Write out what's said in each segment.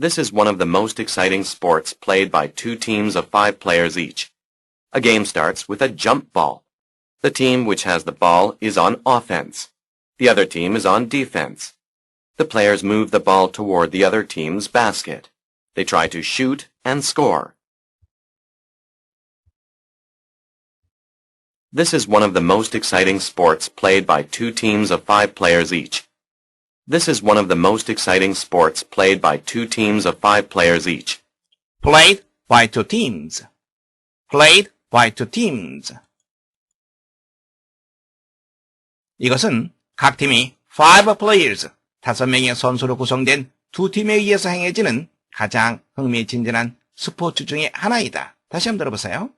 This is one of the most exciting sports played by two teams of 5 players each. A game starts with a jump ball. The team which has the ball is on offense. The other team is on defense. The players move the ball toward the other team's basket. They try to shoot and score. This is one of the most exciting sports played by two teams of 5 players each. This is one of the most exciting sports played by two teams of 5 players each. Played by two teams. Played by two teams. 이것은 각 팀이 5 players, 5명의 선수로 구성된 두 팀에 의해서 행해지는 가장 흥미진진한 스포츠 중의 하나이다. 다시 한번 들어보세요.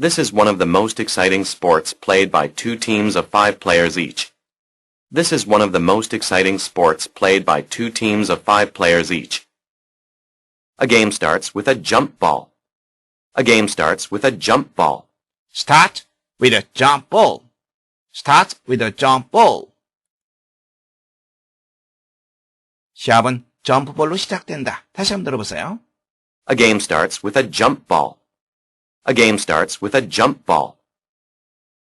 This is one of the most exciting sports played by two teams of 5 players each. This is one of the most exciting sports played by two teams of 5 players each. A game starts with a jump ball. A game starts with a jump ball. Start with a jump ball. Start with a jump ball. 시합은 점프볼로 시작된다. 다시 한번 들어보세요. A game starts with a jump ball. A game starts with a jump ball.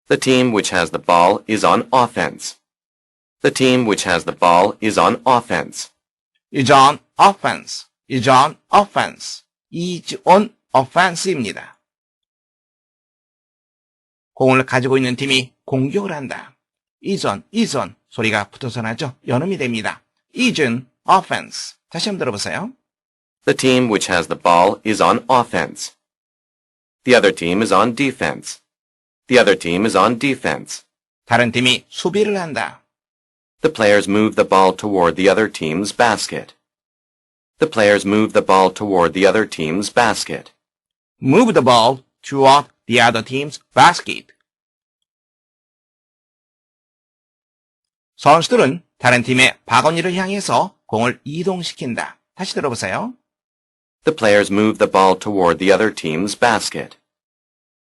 The team which has the ball is on offense. The team which has the ball is on offense. is on offense. is on offense. is on offense입니다. 공을 가지고 있는 팀이 공격을 한다. is on 소리가 붙어서 나죠. 연음이 됩니다. is on offense. 다시 한번 들어보세요. The team which has the ball is on offense. The other team is on defense. The other team is on defense. 다른 팀이 수비를 한다. The players move the ball toward the other team's basket. The players move the ball toward the other team's basket. move the ball toward the other team's basket. 선수들은 다른 팀의 바구니를 향해서 공을 이동시킨다. 다시 들어보세요. The players move the ball toward the other team's basket.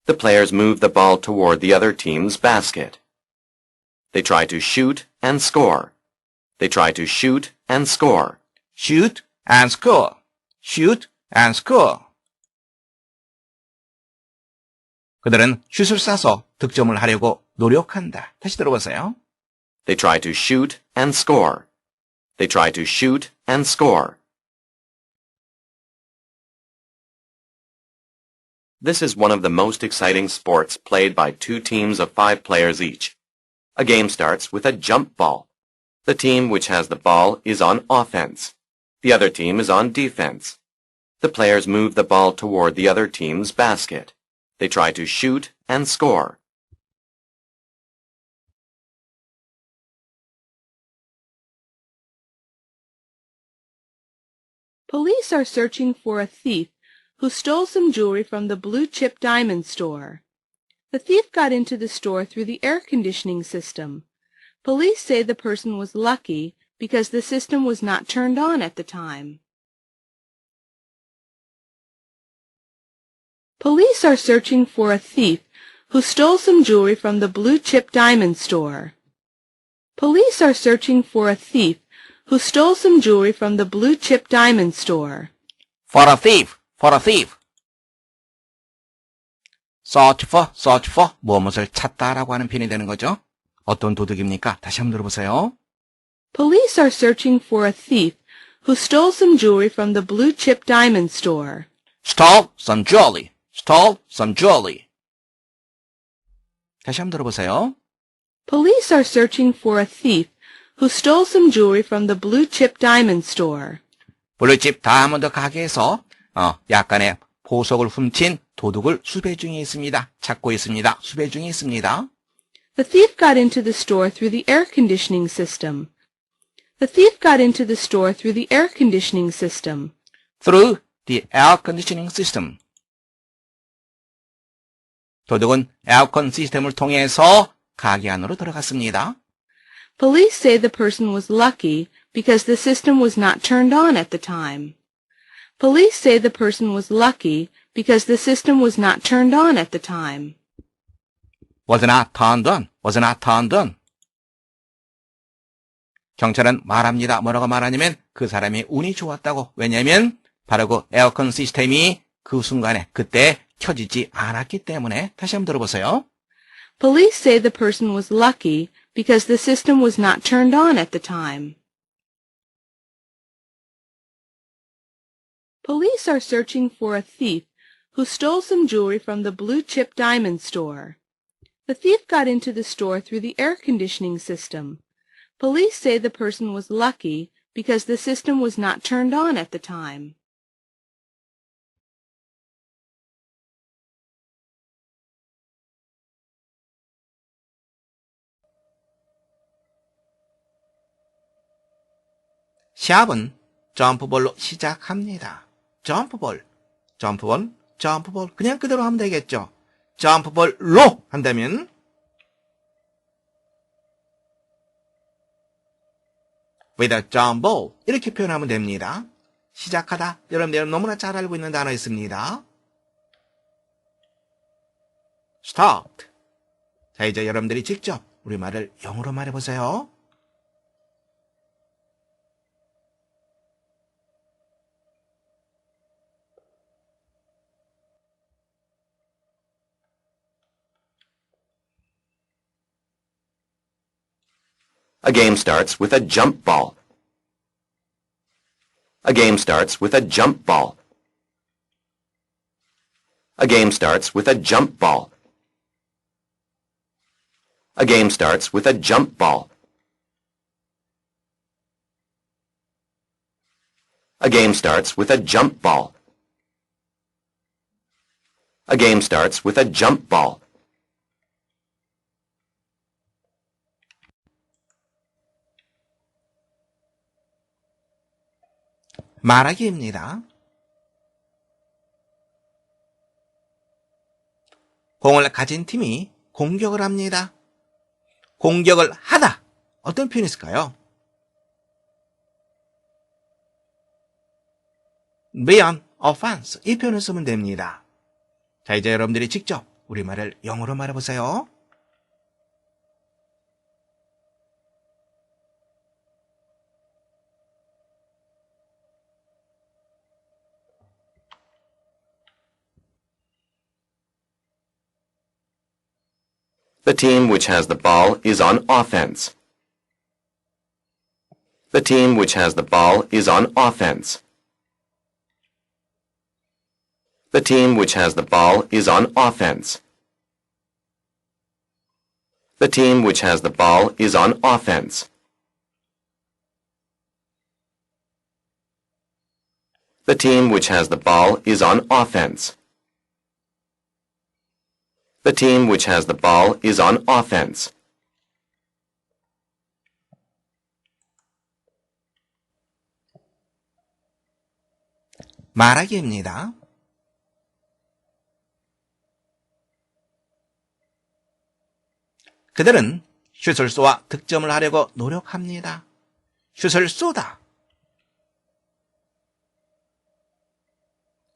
The players move the ball toward the other team's basket. They try to shoot and score. They try to shoot and score. shoot and score. shoot and score. 그들은 슛을 쏴서 득점을 하려고 노력한다. 다시 들어보세요. They try to shoot and score. They try to shoot and score. This is one of the most exciting sports played by two teams of 5 players each. A game starts with a jump ball. The team which has the ball is on offense. The other team is on defense. The players move the ball toward the other team's basket. They try to shoot and score. Police are searching for a thief who stole some jewelry from the Blue Chip Diamond store. The thief got into the store through the air conditioning system. Police say the person was lucky because the system was not turned on at the time. Police are searching for a thief who stole some jewelry from the Blue Chip Diamond store. Police are searching for a thief who stole some jewelry from the Blue Chip Diamond store. for a thief. for a thief. search for, 무엇을 찾다라고 하는 표현이 되는 거죠. 어떤 도둑입니까? 다시 한번 들어보세요. Police are searching for a thief who stole some jewelry from the Blue Chip Diamond store. stole some jewelry. stole some jewelry. 다시 한번 들어보세요. Police are searching for a thief who stole some jewelry from the Blue Chip Diamond store. 블루칩 다이아몬드 가게에서 약간의 보석을 훔친 도둑을 수배 중에 있습니다. 찾고 있습니다. 수배 중에 있습니다. The thief got into the store through the air conditioning system. The thief got into the store through the air conditioning system. through the air conditioning system. 도둑은 에어컨 시스템을 통해서 가게 안으로 들어갔습니다. Police say the person was lucky because the system was not turned on at the time. Police say the person was lucky because the system was not turned on at the time. was not turned on. was not turned on. 경찰은 말합니다. 뭐라고 말하냐면 그 사람이 운이 좋았다고. 왜냐면 바로 그 에어컨 시스템이 그 순간에 그때 켜지지 않았기 때문에. 다시 한번 들어보세요. Police say the person was lucky because the system was not turned on at the time. Police are searching for a thief who stole some jewelry from the Blue Chip Diamond store. The thief got into the store through the air conditioning system. Police say the person was lucky because the system was not turned on at the time. 시합은 점프볼로 시작합니다. 점프볼, 점프볼, 점프볼. 그냥 그대로 하면 되겠죠. 점프볼로 한다면 with a jump ball 이렇게 표현하면 됩니다. 시작하다. 여러분들 너무나 잘 알고 있는 단어 있습니다. start. 자, 이제 여러분들이 직접 우리말을 영어로 말해보세요. A game starts with a jump ball. A game starts with a jump ball. A game starts with a jump ball. A game starts with a jump ball. A game starts with a jump ball. A game starts with a jump ball. 말하기입니다. 공을 가진 팀이 공격을 합니다. 공격을 하다. 어떤 표현이 있을까요? be on offense. 이 표현을 쓰면 됩니다. 자, 이제 여러분들이 직접 우리말을 영어로 말해보세요. The team which has the ball is on offense. The team which has the ball is on offense. The team which has the ball is on offense. The team which has the ball is on offense. The team which has the ball is on offense. The team which has the ball is on offense. 말하기입니다. 그들은 슛을 쏘아 득점을 하려고 노력합니다. 슛을 쏘다.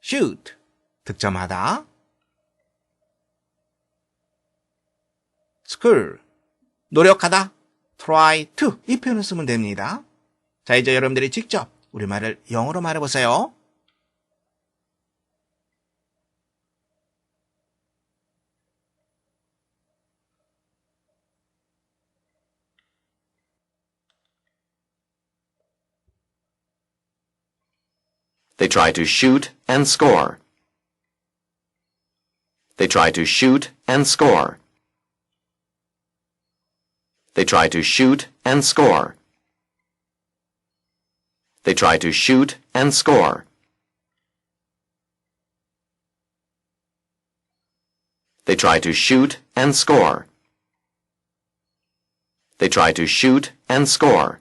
shoot, 득점하다. score, 노력하다. try to, 이 표현을 쓰면 됩니다. 자, 이제 여러분들이 직접 우리말을 영어로 말해보세요. They try to shoot and score. They try to shoot and score. They try to shoot and score. They try to shoot and score. They try to shoot and score. They try to shoot and score.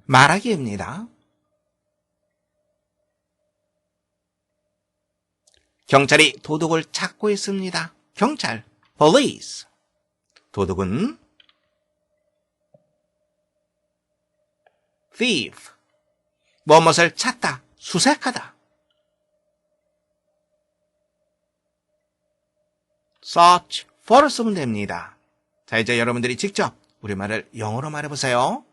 말하기입니다. 경찰이 도둑을 찾고 있습니다. 경찰, police. 도둑은 thief. 무엇을 찾다, 수색하다. search for를 쓰면 됩니다. 자, 이제 여러분들이 직접 우리말을 영어로 말해보세요.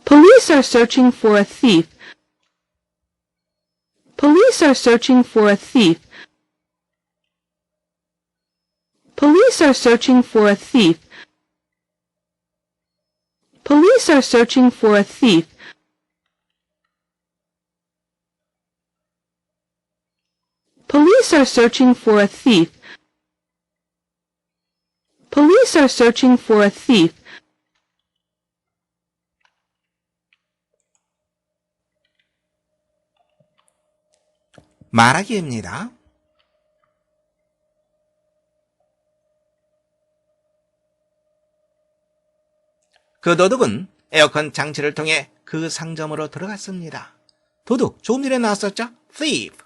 Police are searching for a thief. Police are searching for a thief. Police are searching for a thief. Police are searching for a thief. Police are searching for a thief. Police are searching for a thief. 말하기입니다. 그 도둑은 에어컨 장치를 통해 그 상점으로 들어갔습니다. 도둑, 조금 전에 나왔었죠? thief.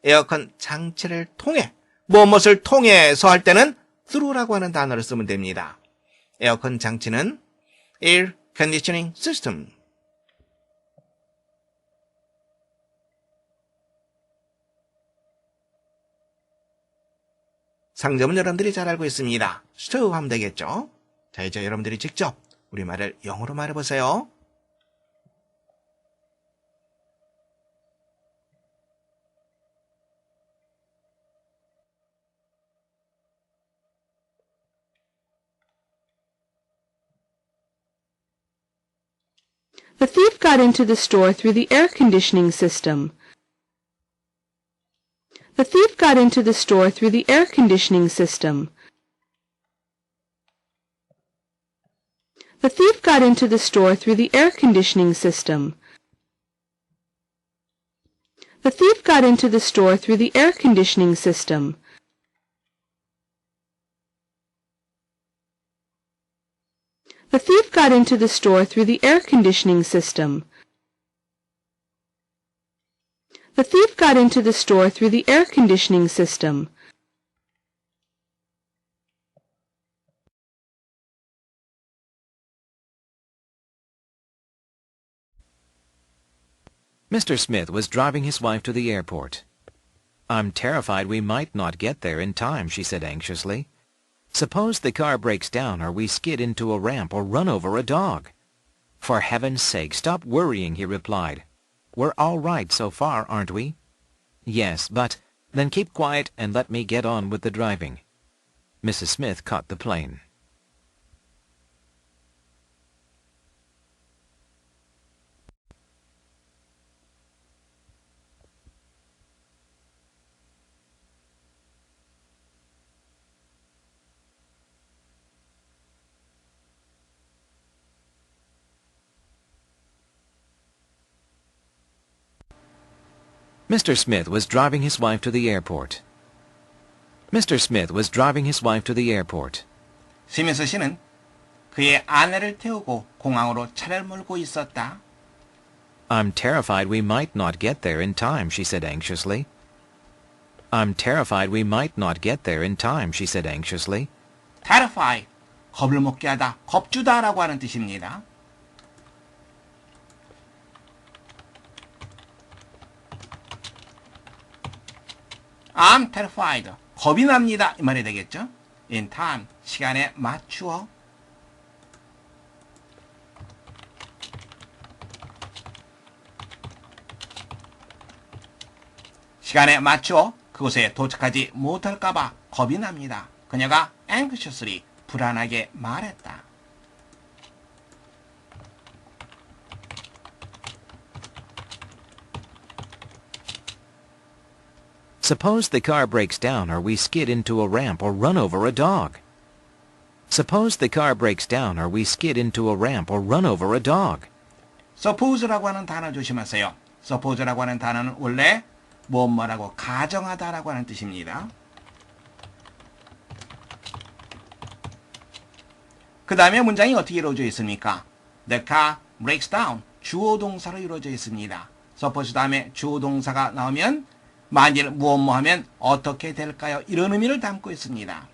에어컨 장치를 통해, 무엇을 통해서 할 때는 through라고 하는 단어를 쓰면 됩니다. 에어컨 장치는 air conditioning system. 상점은 여러분들이 잘 알고 있습니다. 스토브 하면 되겠죠? 자, 이제 여러분들이 직접 우리말을 영어로 말해보세요. The thief got into the store through the air conditioning system. The thief got into the store through the air conditioning system. The thief got into the store through the air conditioning system. The thief got into the store through the air conditioning system. The thief got into the store through the air conditioning system. The thief got into the store through the air conditioning system. Mr. Smith was driving his wife to the airport. "I'm terrified we might not get there in time," she said anxiously. "Suppose the car breaks down or we skid into a ramp or run over a dog." "For heaven's sake, stop worrying," he replied. "We're all right so far, aren't we?" "Yes, but—" "Then keep quiet and let me get on with the driving." Mrs. Smith caught the plane. Mr. Smith was driving his wife to the airport. Mr. Smith was driving his wife to the airport. 스미스 씨는 그의 아내를 태우고 공항으로 차를 몰고 있었다. "I'm terrified we might not get there in time," she said anxiously. "I'm terrified we might not get there in time," she said anxiously. terrify, 겁을 먹게 하다, 겁주다라고 하는 뜻입니다. I'm terrified. 겁이 납니다. 이 말이 되겠죠? In time. 시간에 맞추어. 시간에 맞추어 그곳에 도착하지 못할까봐 겁이 납니다. 그녀가 anxiously 불안하게 말했다. "Suppose the car breaks down or we skid into a ramp or run over a dog." "Suppose the car breaks down or we skid into a ramp or run over a dog." suppose라고 하는 단어 조심하세요. suppose라고 하는 단어는 원래 뭐라고 가정하다라고 하는 뜻입니다. 그 다음에 문장이 어떻게 이루어져 있습니까? The car breaks down. 주어 동사로 이루어져 있습니다. suppose 다음에 주어 동사가 나오면 만일 무엇 뭐 하면 어떻게 될까요? 이런 의미를 담고 있습니다.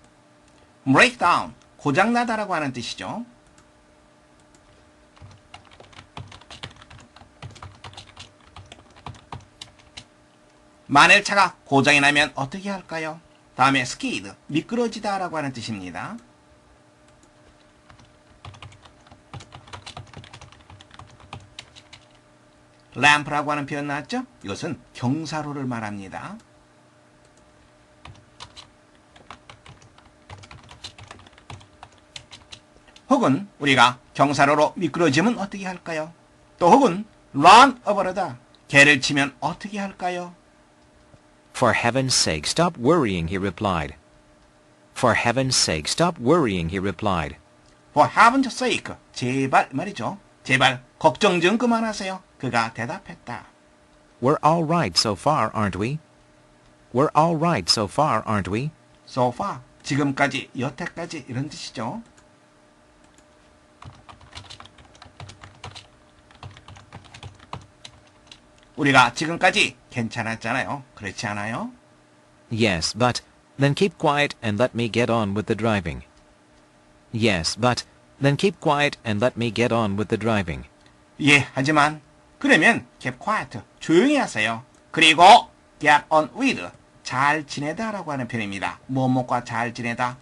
breakdown, 고장나다라고 하는 뜻이죠. 만일 차가 고장이 나면 어떻게 할까요? 다음에 skid, 미끄러지다라고 하는 뜻입니다. 램프라고 하는 표현 나왔죠? 이것은 경사로를 말합니다. 혹은 우리가 경사로로 미끄러지면 어떻게 할까요? 또 혹은 run over다, 개를 치면 어떻게 할까요? For heaven's sake, stop worrying, he replied. For heaven's sake, stop worrying, he replied. For heaven's sake, 제발 말이죠. 제발 걱정 좀 그만하세요. 그가 대답했다. We're all right so far, aren't we? We're all right so far, aren't we? So far, 지금까지, 여태까지 이런 뜻이죠. 우리가 지금까지 괜찮았잖아요. 그렇지 않아요? Yes, but then keep quiet and let me get on with the driving. Yes, but then keep quiet and let me get on with the driving. 예, 하지만 그러면 keep quiet, 조용히 하세요. 그리고 get on with, 잘 지내다라고 하는 표현입니다. 뭐뭐과 잘 지내다.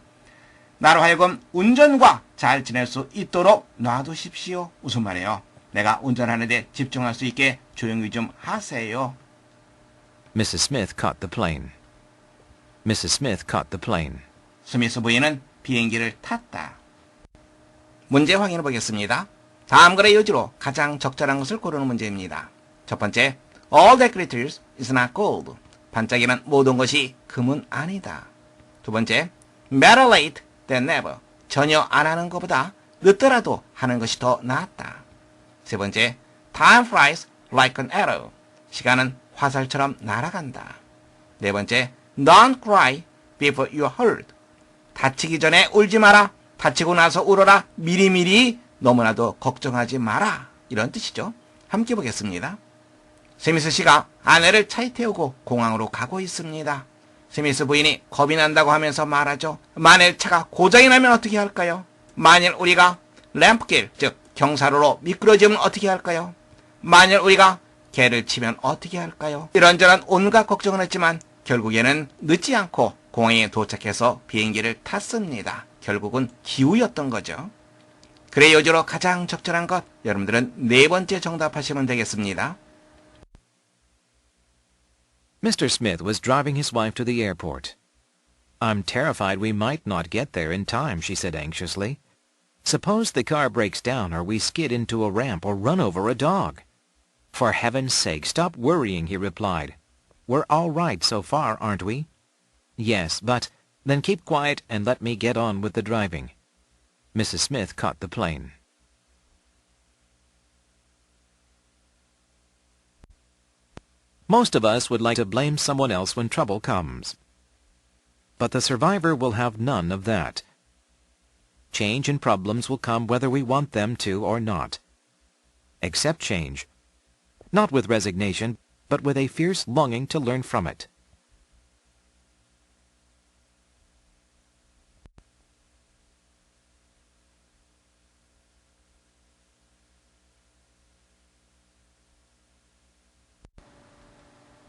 나로 하여금 운전과 잘 지낼 수 있도록 놔두십시오. 무슨 말이에요? 내가 운전하는데 집중할 수 있게 조용히 좀 하세요. Mrs. Smith caught the plane. Mrs. Smith caught the plane. 스미스 부인은 비행기를 탔다. 문제 확인해 보겠습니다. 다음글의 요지로 가장 적절한 것을 고르는 문제입니다. 첫 번째, all that glitters is not gold. 반짝이는 모든 것이 금은 아니다. 두 번째, better late than never. 전혀 안 하는 것보다 늦더라도 하는 것이 더 낫다. 세 번째, time flies like an arrow. 시간은 화살처럼 날아간다. 네 번째, don't cry before you're hurt. 다치기 전에 울지 마라. 다치고 나서 울어라. 미리미리 너무나도 걱정하지 마라. 이런 뜻이죠. 함께 보겠습니다. 스미스 씨가 아내를 차에 태우고 공항으로 가고 있습니다. 스미스 부인이 겁이 난다고 하면서 말하죠. 만일 차가 고장이 나면 어떻게 할까요? 만일 우리가 램프길, 즉 경사로로 미끄러지면 어떻게 할까요? 만일 우리가 개를 치면 어떻게 할까요? 이런저런 온갖 걱정을 했지만 결국에는 늦지 않고 공항에 도착해서 비행기를 탔습니다. 결국은 기우였던 거죠. 그래 요지로 가장 적절한 것, 여러분들은 네 번째 정답하시면 되겠습니다. Mr. Smith was driving his wife to the airport. I'm terrified we might not get there in time, she said anxiously. Suppose the car breaks down or we skid into a ramp or run over a dog. For heaven's sake, stop worrying, he replied. We're all right so far, aren't we? Yes, but then keep quiet and let me get on with the driving. Mrs. Smith caught the plane. Most of us would like to blame someone else when trouble comes. But the survivor will have none of that. Change and problems will come whether we want them to or not. Accept change, not with resignation, but with a fierce longing to learn from it.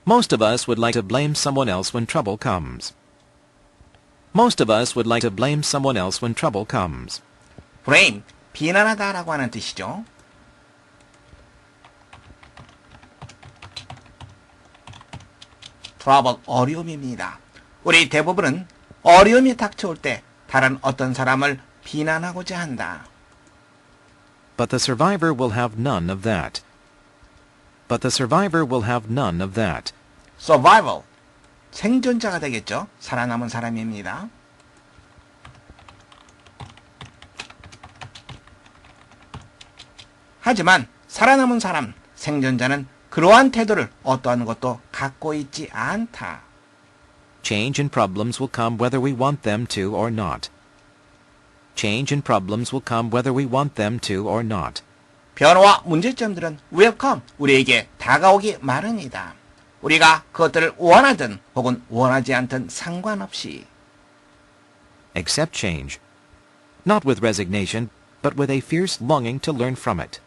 Most of us would like to blame someone else when trouble comes. Most of us would like to blame someone else when trouble comes. blame, 비난하다라고 하는 뜻이죠. trouble, 어려움입니다. 우리 대부분은 어려움이 닥쳐올 때 다른 어떤 사람을 비난하고자 한다. But the survivor will have none of that. But the survivor will have none of that. survival, 생존자가 되겠죠. 살아남은 사람입니다. 하지만 살아남은 사람, 생존자는 그러한 태도를 어떠한 것도 갖고 있지 않다. Change and problems will come whether we want them to or not. Change and problems will come whether we want them to or not. 변화와 문제점들은 will come, 우리에게 다가오기 마련이다. 우리가 그것들을 원하든 혹은 원하지 않든 상관없이. Accept change. Not with resignation, but with a fierce longing to learn from it.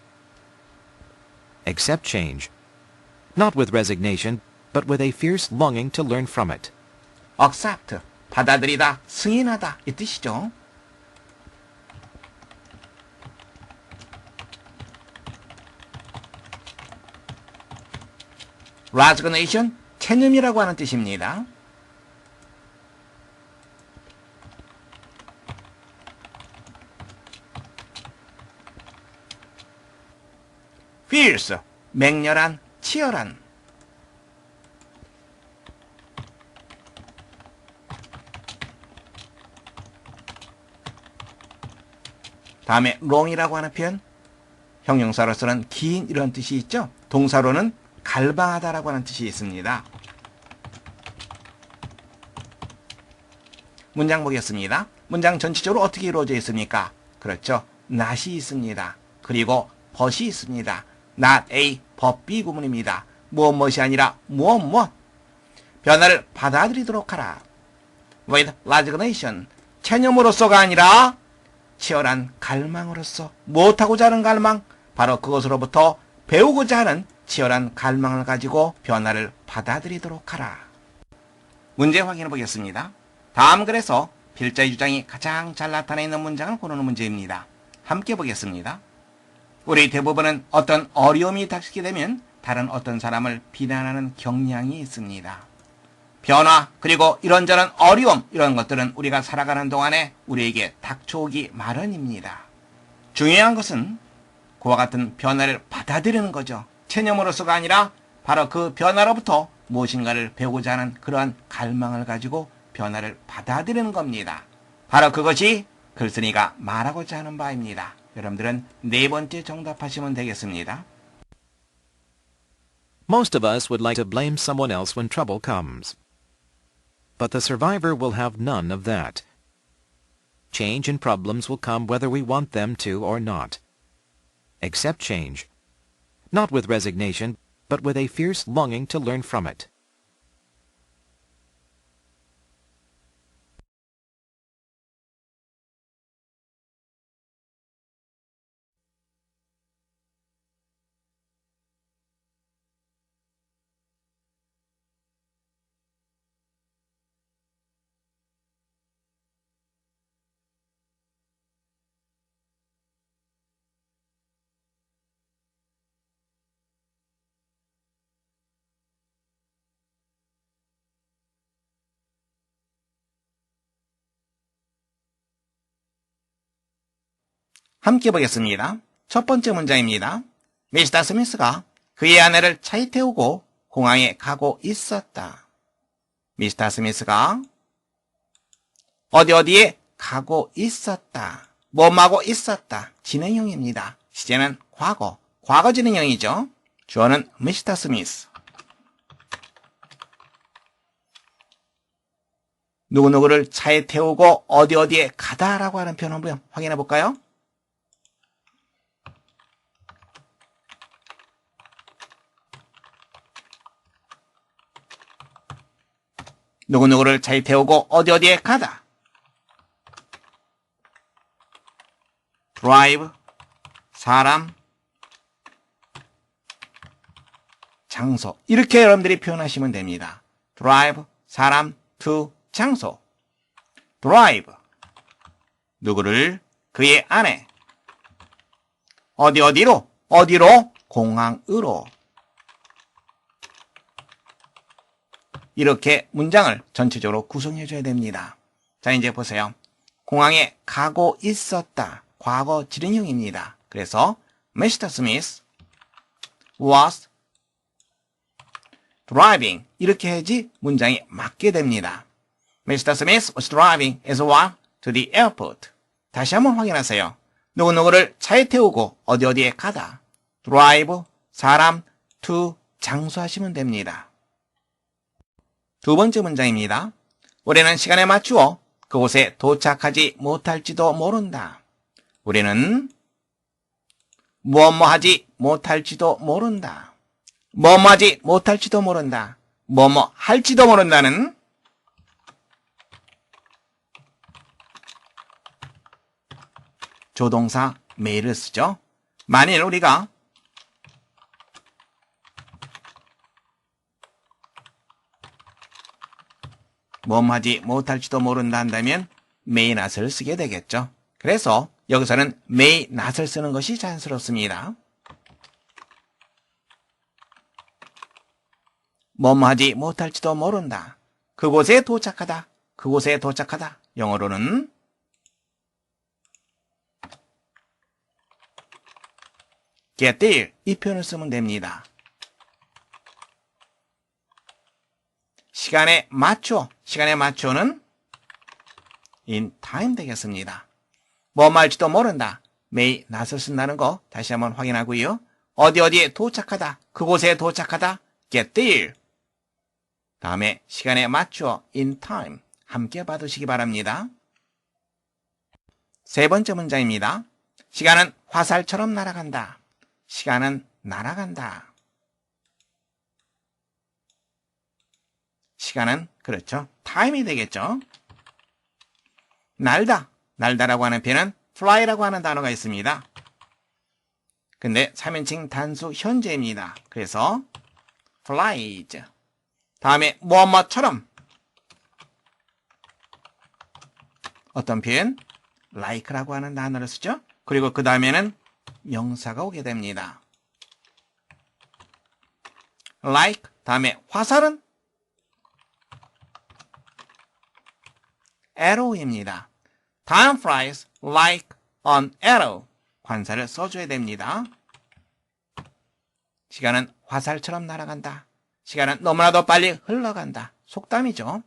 Accept change. Not with resignation, but with a fierce longing to learn from it. accept, 받아들이다, 승인하다 이 뜻이죠. resignation, 체념이라고 하는 뜻입니다. fierce, 맹렬한, 치열한. 다음에 long이라고 하는 표현, 형용사로서는 긴 이런 뜻이 있죠. 동사로는 갈망하다라고 하는 뜻이 있습니다. 문장 보겠습니다. 문장 전체적으로 어떻게 이루어져 있습니까? 그렇죠. not이 있습니다. 그리고 but이 있습니다. not A, but B 구문입니다. 무엇이 아니라 무엇. 변화를 받아들이도록 하라. with resignation, 체념으로서가 아니라 치열한 갈망으로서. 무엇하고자 하는 갈망? 바로 그것으로부터 배우고자 하는 치열한 갈망을 가지고 변화를 받아들이도록 하라. 문제 확인해 보겠습니다. 다음 글에서 필자의 주장이 가장 잘 나타나 있는 문장을 고르는 문제입니다. 함께 보겠습니다. 우리 대부분은 어떤 어려움이 닥치게 되면 다른 어떤 사람을 비난하는 경향이 있습니다. 변화, 그리고 이런저런 어려움, 이런 것들은 우리가 살아가는 동안에 우리에게 닥쳐오기 마련입니다. 중요한 것은 그와 같은 변화를 받아들이는 거죠. 체념으로서가 아니라 바로 그 변화로부터 무엇인가를 배우고자 하는 그러한 갈망을 가지고 변화를 받아들이는 겁니다. 바로 그것이 글쓴이가 말하고자 하는 바입니다. 여러분들은 네 번째 정답하시면 되겠습니다. Most of us would like to blame someone else when trouble comes. But the survivor will have none of that. Change and problems will come whether we want them to or not. Accept change. Not with resignation, but with a fierce longing to learn from it. 함께 보겠습니다. 첫 번째 문장입니다. 미스터 스미스가 그의 아내를 차에 태우고 공항에 가고 있었다. 미스터 스미스가 어디에 가고 있었다. 뭐하고 있었다. 진행형입니다. 시제는 과거 진행형이죠. 주어는 미스터 스미스. 누구누구를 차에 태우고 어디에 가다라고 하는 표현 한번 확인해 볼까요? 누구누구를 차에 태우고 어디에 가다. drive, 사람, 장소. 이렇게 여러분들이 표현하시면 됩니다. drive, 사람, to, 장소. drive, 누구를, 그의 아내. 어디로? 공항으로. 이렇게 문장을 전체적으로 구성해줘야 됩니다. 자, 이제 보세요. 공항에 가고 있었다. 과거 진행형입니다. 그래서 Mr. Smith was driving 이렇게 해야지 문장이 맞게 됩니다. Mr. Smith was driving his wife to the airport. 다시 한번 확인하세요. 누구누구를 차에 태우고 어디에 가다. drive, 사람, to, 장소 하시면 됩니다. 두 번째 문장입니다. 우리는 시간에 맞추어 그곳에 도착하지 못할지도 모른다. 우리는 뭐하지 못할지도 모른다. 뭐하지 못할지도 모른다. 뭐할지도 모른다는 조동사 may를 쓰죠. 만일 우리가 뭐하지 못할지도 모른다 한다면 may not을 쓰게 되겠죠. 그래서 여기서는 may not을 쓰는 것이 자연스럽습니다. 뭐하지 못할지도 모른다. 그곳에 도착하다. 그곳에 도착하다. 영어로는 get there 이 표현을 쓰면 됩니다. 시간에 맞춰. 시간에 맞춰는 in time 되겠습니다. 뭐 할지도 모른다. may not을 쓴다는 거 다시 한번 확인하고요. 어디에 도착하다. 그곳에 도착하다. get there. 다음에 시간에 맞춰 in time 함께 받으시기 바랍니다. 세 번째 문장입니다. 시간은 화살처럼 날아간다. 시간은 날아간다. 시간은 그렇죠. time이 되겠죠. 날다. 날다라고 하는 표현은 fly라고 하는 단어가 있습니다. 근데 3인칭 단수 현재입니다. 그래서 flies. 다음에 뭐뭐처럼 어떤 표현? like라고 하는 단어를 쓰죠. 그리고 그 다음에는 명사가 오게 됩니다. like 다음에 화살은 arrow입니다. Time flies like an arrow. 관사를 써줘야 됩니다. 시간은 화살처럼 날아간다. 시간은 너무나도 빨리 흘러간다. 속담이죠.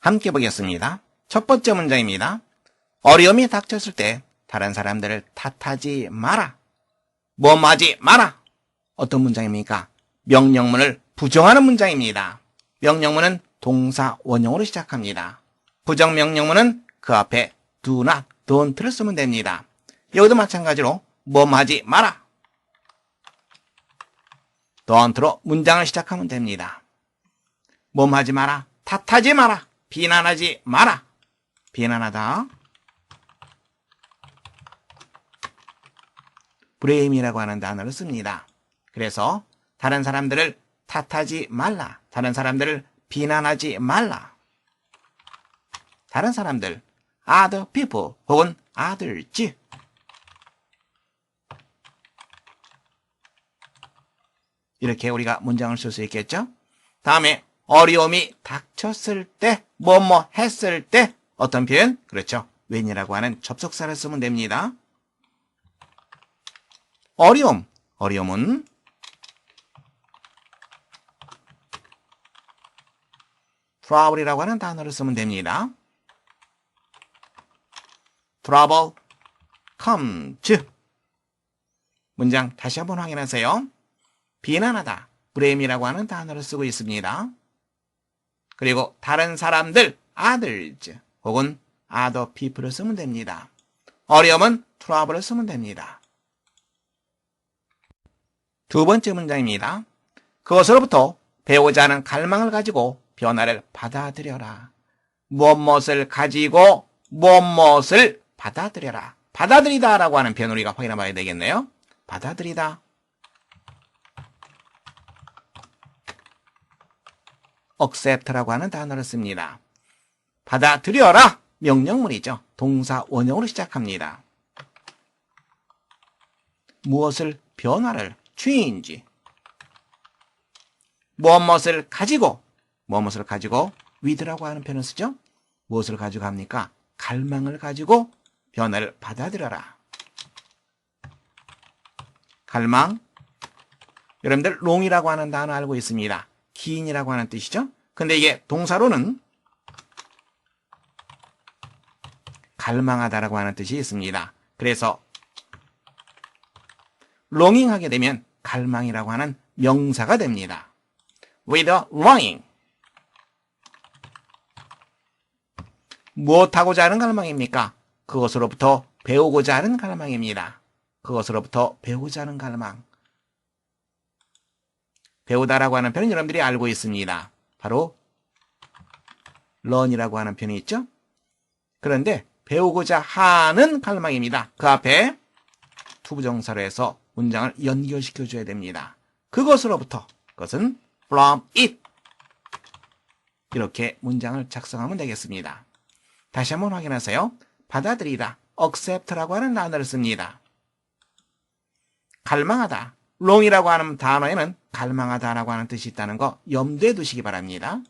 함께 보겠습니다. 첫 번째 문장입니다. 어려움이 닥쳤을 때 다른 사람들을 탓하지 마라. 뭐하지 마라. 어떤 문장입니까? 명령문을 부정하는 문장입니다. 명령문은 동사 원형으로 시작합니다. 부정명령문은 그 앞에 do not, don't를 쓰면 됩니다. 여기도 마찬가지로 뭐하지 마라. don't로 문장을 시작하면 됩니다. 뭐하지 마라. 탓하지 마라. 비난하지 마라. 비난하다. blame이라고 하는 단어를 씁니다. 그래서 다른 사람들을 탓하지 말라. 다른 사람들을 비난하지 말라. 다른 사람들, other people 혹은 others. 이렇게 우리가 문장을 쓸 수 있겠죠? 다음에 어려움이 닥쳤을 때, 뭐뭐 했을 때 어떤 표현? 그렇죠. when이라고 하는 접속사를 쓰면 됩니다. 어려움은 trouble이라고 하는 단어를 쓰면 됩니다. trouble comes. 문장 다시 한번 확인하세요. 비난하다, blame이라고 하는 단어를 쓰고 있습니다. 그리고 다른 사람들, others 혹은 other people을 쓰면 됩니다. 어려움은 trouble을 쓰면 됩니다. 두 번째 문장입니다. 그것으로부터 배우자 하는 갈망을 가지고 변화를 받아들여라. 무엇을 가지고 무엇을 받아들여라. 받아들이다라고 하는 표현 우리가 확인해 봐야 되겠네요. 받아들이다. accept라고 하는 단어를 씁니다. 받아들여라. 명령문이죠. 동사 원형으로 시작합니다. 무엇을 변화를 change. 무엇을 가지고 with라고 하는 표현을 쓰죠. 무엇을 가지고 합니까? 갈망을 가지고 변화를 받아들여라. 갈망. 여러분들 long이라고 하는 단어 알고 있습니다. 긴이라고 하는 뜻이죠. 근데 이게 동사로는 갈망하다라고 하는 뜻이 있습니다. 그래서 longing 하게 되면 갈망이라고 하는 명사가 됩니다. with a longing. 무엇하고자 하는 갈망입니까? 그것으로부터 배우고자 하는 갈망입니다. 그것으로부터 배우고자 하는 갈망. 배우다라고 하는 표현은 여러분들이 알고 있습니다. 바로 learn이라고 하는 표현이 있죠. 그런데 배우고자 하는 갈망입니다. 그 앞에 투부정사로 해서 문장을 연결시켜줘야 됩니다. 그것으로부터, 그것은 from it. 이렇게 문장을 작성하면 되겠습니다. 다시 한번 확인하세요. 받아들이다, accept라고 하는 단어를 씁니다. 갈망하다, long이라고 하는 단어에는 갈망하다라고 하는 뜻이 있다는 거 염두에 두시기 바랍니다.